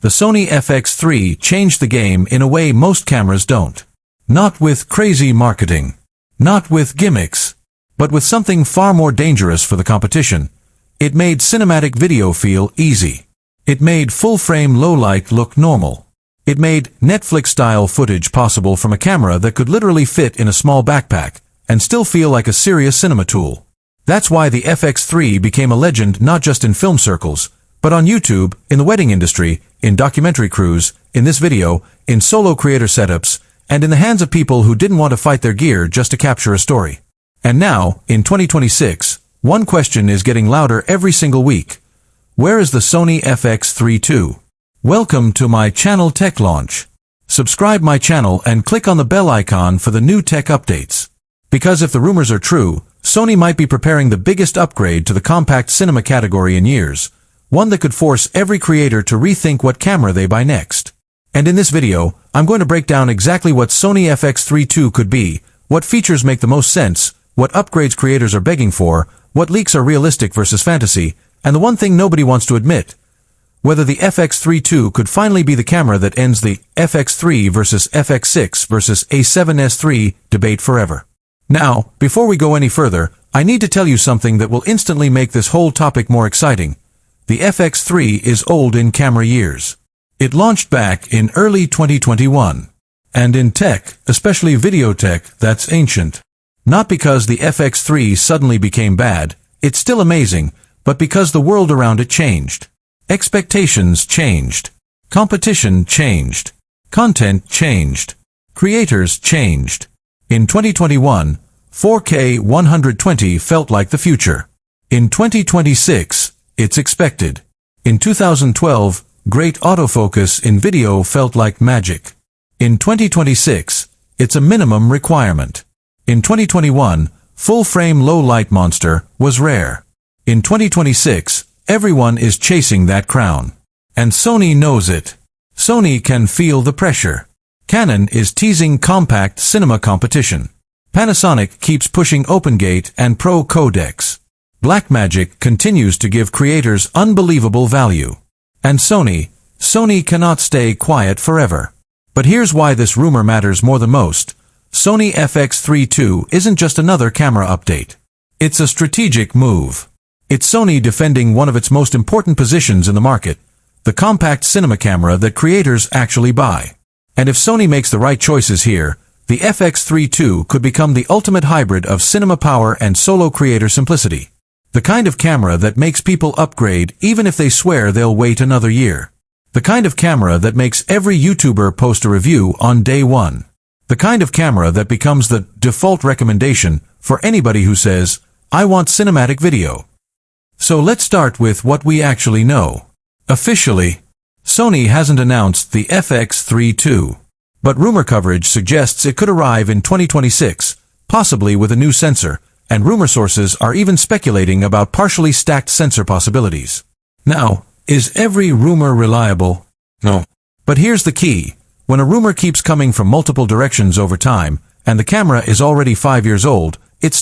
the Sony FX3 changed the game in a way most cameras don't. Not with crazy marketing. Not with gimmicks. But with something far more dangerous for the competition. It made cinematic video feel easy. It made full-frame low-light look normal. It made Netflix-style footage possible from a camera that could literally fit in a small backpack and still feel like a serious cinema tool. That's why the FX3 became a legend not just in film circles, but on YouTube, in the wedding industry, in documentary crews, in this video, in solo creator setups, and in the hands of people who didn't want to fight their gear just to capture a story. And now, in 2026, one question is getting louder every single week. Where is the Sony FX3 II? Welcome to my channel tech launch. Subscribe my channel and click on the bell icon for the new tech updates. Because if the rumors are true, Sony might be preparing the biggest upgrade to the compact cinema category in years, one that could force every creator to rethink what camera they buy next. And in this video, I'm going to break down exactly what Sony FX3 II could be, what features make the most sense, what upgrades creators are begging for, what leaks are realistic versus fantasy, and the one thing nobody wants to admit, whether the FX3 II could finally be the camera that ends the FX3 versus FX6 versus A7S III debate forever. Now, before we go any further, I need to tell you something that will instantly make this whole topic more exciting. The FX3 is old in camera years. It launched back in early 2021. And in tech, especially video tech, that's ancient. Not because the FX3 suddenly became bad, it's still amazing, but because the world around it changed. Expectations changed. Competition changed. Content changed. Creators changed. In 2021, 4K 120 felt like the future. In 2026, it's expected. In 2012, great autofocus in video felt like magic. In 2026, it's a minimum requirement. In 2021, full-frame low-light monster was rare. In 2026, everyone is chasing that crown. And Sony knows it. Sony can feel the pressure. Canon is teasing compact cinema competition. Panasonic keeps pushing OpenGate and Pro codecs. Blackmagic continues to give creators unbelievable value. And Sony cannot stay quiet forever. But here's why this rumor matters more than most. Sony FX3 II isn't just another camera update. It's a strategic move. It's Sony defending one of its most important positions in the market, the compact cinema camera that creators actually buy. And if Sony makes the right choices here, the FX3 II could become the ultimate hybrid of cinema power and solo creator simplicity. The kind of camera that makes people upgrade even if they swear they'll wait another year. The kind of camera that makes every YouTuber post a review on day one. The kind of camera that becomes the default recommendation for anybody who says, I want cinematic video. So let's start with what we actually know. Officially, Sony hasn't announced the FX3 II, but rumor coverage suggests it could arrive in 2026, possibly with a new sensor, and rumor sources are even speculating about partially stacked sensor possibilities. Now, is every rumor reliable? No. But here's the key. When a rumor keeps coming from multiple directions over time, and the camera is already 5 years old, it stops